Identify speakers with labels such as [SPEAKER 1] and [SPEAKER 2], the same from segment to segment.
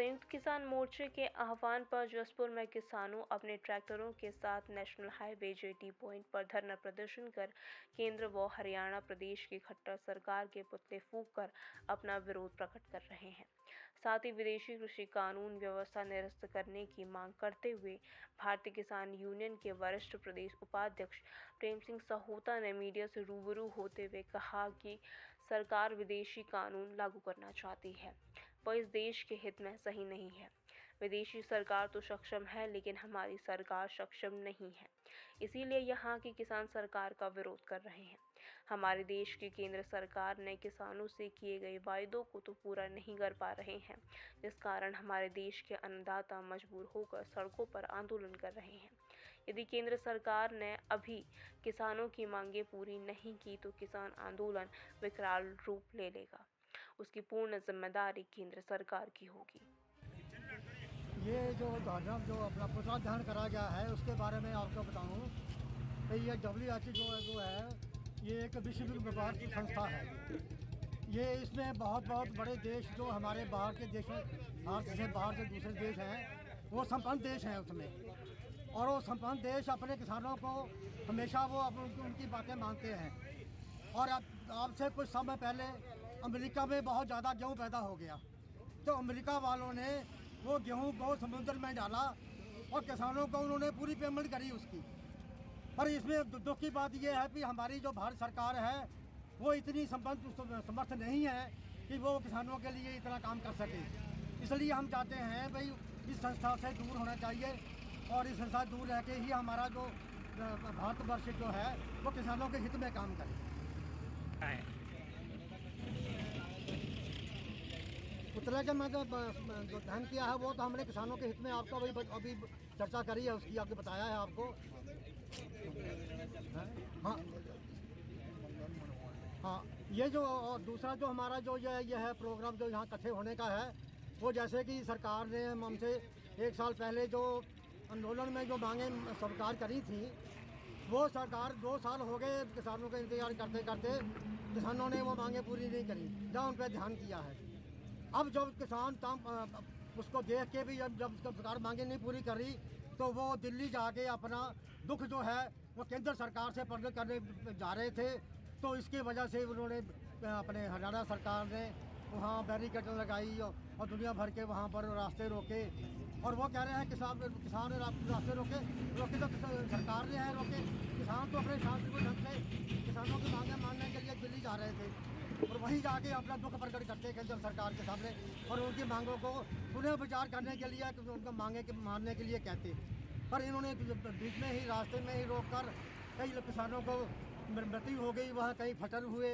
[SPEAKER 1] संयुक्त किसान मोर्चे के आह्वान पर जसपुर में किसानों अपने ट्रैक्टरों के साथ नेशनल हाईवे जेटी पॉइंट पर धरना प्रदर्शन कर केंद्र व हरियाणा प्रदेश की खट्टर सरकार के पुतले फूंक कर अपना विरोध प्रकट कर रहे हैं। साथ ही विदेशी कृषि कानून व्यवस्था निरस्त करने की मांग करते हुए भारतीय किसान यूनियन के वरिष्ठ प्रदेश उपाध्यक्ष प्रेम सिंह सहोता ने मीडिया से रूबरू होते हुए कहा कि सरकार विदेशी कानून लागू करना चाहती है, वह इस देश के हित में सही नहीं है। विदेशी सरकार तो सक्षम है, लेकिन हमारी सरकार सक्षम नहीं है, इसीलिए यहाँ की किसान सरकार का विरोध कर रहे हैं। हमारे देश की केंद्र सरकार ने किसानों से किए गए वायदों को तो पूरा नहीं कर पा रहे हैं, जिस कारण हमारे देश के अन्नदाता मजबूर होकर सड़कों पर आंदोलन कर रहे हैं। यदि केंद्र सरकार ने अभी किसानों की मांगें पूरी नहीं की तो किसान आंदोलन विकराल रूप ले लेगा। उसकी पूर्ण जिम्मेदारी केंद्र सरकार की होगी।
[SPEAKER 2] ये जो जो अपना पुतला दहन करा गया है उसके बारे में आपको बताऊं कि ये WHO जो है ये एक विश्व व्यापार की संस्था है। ये इसमें बहुत बड़े देश जो हमारे बाहर के देशों, भारत से बाहर जो दूसरे देश हैं वो संपन्न देश हैं उसमें, और वो संपन्न देश अपने किसानों को हमेशा वो उनकी बातें मानते हैं। और अब से कुछ समय पहले अमेरिका में बहुत ज़्यादा गेहूँ पैदा हो गया, तो अमेरिका वालों ने वो गेहूँ को समुद्र में डाला और किसानों को उन्होंने पूरी पेमेंट करी उसकी। पर इसमें दुख की बात यह है कि हमारी जो भारत सरकार है वो इतनी समर्थ नहीं है कि वो किसानों के लिए इतना काम कर सके। इसलिए हम चाहते हैं भाई इस संस्था से दूर होना चाहिए, और इस संस्था दूर रह के ही हमारा जो भारतवर्ष जो है वो किसानों के हित में काम करे। पुतला के मैं जो दहन किया है वो तो हमने किसानों के हित में आपको अभी चर्चा करी है, उसकी आपको बताया है आपको। हाँ, ये जो और दूसरा जो हमारा जो ये है प्रोग्राम जो यहाँ इकट्ठे होने का है, वो जैसे कि सरकार ने हमसे 1 साल पहले जो आंदोलन में जो मांगे स्वीकार करी थी, वो सरकार 2 साल हो गए किसानों का इंतजार करते करते किसानों ने वो मांगे पूरी नहीं करी, ना उन पर ध्यान किया है। अब जब किसान उसको देख के भी जब सरकार मांगे नहीं पूरी करी तो वो दिल्ली जाके अपना दुख जो है वो केंद्र सरकार से प्रकट करने जा रहे थे। तो इसकी वजह से उन्होंने अपने हरियाणा सरकार ने वहाँ बैरिकेड लगाई और दुनिया भर के वहाँ पर रास्ते रोके, और वो कह रहे हैं किसान रास्ते रोके तो सरकार ने है रोके। किसान तो अपने शांतिपूर्ण ढंग से किसानों की मांगें मानने के लिए दिल्ली जा रहे थे, और वहीं जाके अपना दुख प्रकट करते हैं केंद्र सरकार के सामने, और उनकी मांगों को पुनः विचार करने के लिए उनको मांगे मानने के लिए कहते। पर इन्होंने बीच में ही रास्ते में ही रोककर कई किसानों को मृत्यु हो गई, वहाँ कई फटल हुए,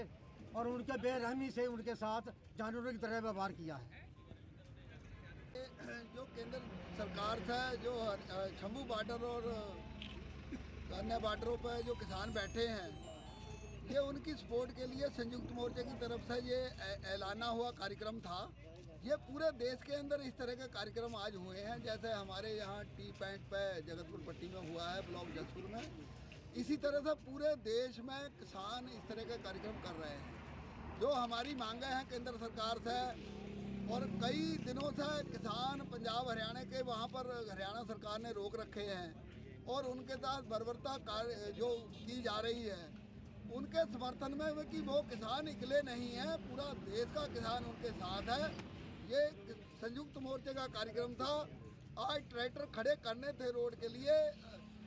[SPEAKER 2] और उनके बेरहमी से उनके साथ जानवरों की तरह व्यवहार किया है।
[SPEAKER 3] जो केंद्र सरकार था, जो शंभू बॉर्डर और अन्य बॉर्डरों पर जो किसान बैठे हैं, ये उनकी सपोर्ट के लिए संयुक्त मोर्चे की तरफ से ये ऐलाना हुआ कार्यक्रम था। ये पूरे देश के अंदर इस तरह के कार्यक्रम आज हुए हैं, जैसे हमारे यहाँ टी पॉइंट पे जगतपुर पट्टी में हुआ है, ब्लॉक जसपुर में। इसी तरह से पूरे देश में किसान इस तरह के कार्यक्रम कर रहे हैं। जो हमारी मांगें हैं केंद्र सरकार से, और कई दिनों से किसान पंजाब हरियाणा के वहाँ पर हरियाणा सरकार ने रोक रखे हैं, और उनके साथ बर्बरता कार्य जो की जा रही है उनके समर्थन में कि वो किसान अकेले नहीं है, पूरा देश का किसान उनके साथ है। ये संयुक्त मोर्चे का कार्यक्रम था। आज ट्रैक्टर खड़े करने थे रोड के लिए,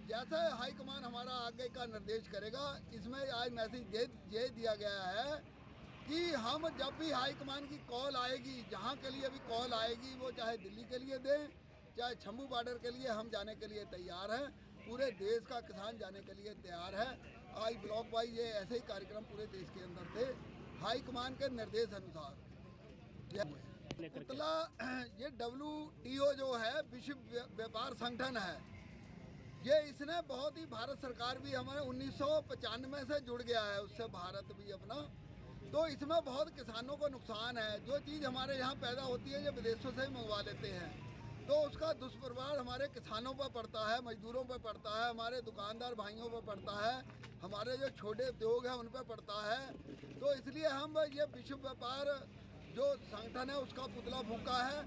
[SPEAKER 3] जैसे हाईकमान हमारा आगे का निर्देश करेगा। इसमें आज मैसेज दे दिया गया है कि हम जब भी हाईकमान की कॉल आएगी, जहाँ के लिए भी कॉल आएगी, वो चाहे दिल्ली के लिए दें चाहे शंभू बॉर्डर के लिए, हम जाने के लिए तैयार हैं। पूरे देश का किसान जाने के लिए तैयार है। आज ब्लॉक वाइज ये ऐसे ही कार्यक्रम पूरे देश के अंदर थे, हाईकमान के निर्देश अनुसार। पुतला ये WTO जो है विश्व व्यापार संगठन है, ये इसने बहुत ही, भारत सरकार भी हमारे 1995 से जुड़ गया है, उससे भारत भी अपना, तो इसमें बहुत किसानों को नुकसान है। जो चीज़ हमारे यहाँ पैदा होती है ये विदेशों से ही मंगवा लेते हैं, तो उसका दुष्प्रभाव हमारे किसानों पर पड़ता है, मजदूरों पर पड़ता है, हमारे दुकानदार भाइयों पर पड़ता है, हमारे जो छोटे उद्योग हैं उन पर पड़ता है। तो इसलिए हम ये विश्व व्यापार जो संगठन है उसका पुतला फूंका है,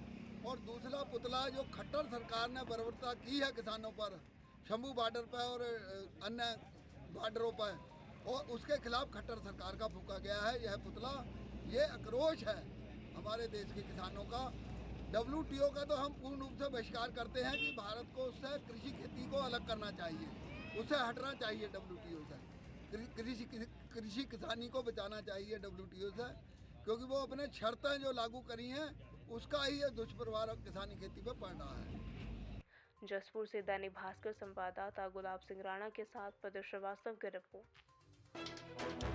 [SPEAKER 3] और दूसरा पुतला जो खट्टर सरकार ने बर्बरता की है किसानों पर, शंभू बॉर्डर पर और अन्य बॉर्डरों पर, और उसके खिलाफ खट्टर सरकार का फूका गया है यह पुतला। ये आक्रोश है हमारे देश के किसानों का। WTO का तो हम पूर्ण रूप से बहिष्कार करते हैं कि भारत को उससे कृषि खेती को अलग करना चाहिए, उससे हटना चाहिए WTO से। कृषि किसानी को बचाना चाहिए WTO से, क्योंकि वो अपने शर्तें जो लागू करी हैं उसका ही ये दुष्प्रभाव किसानी खेती पर पड़ रहा है।
[SPEAKER 1] जसपुर से दैनिक भास्कर संवाददाता गुलाब सिंह राणा के साथ प्रदीप श्रीवास्तव की रिपोर्ट।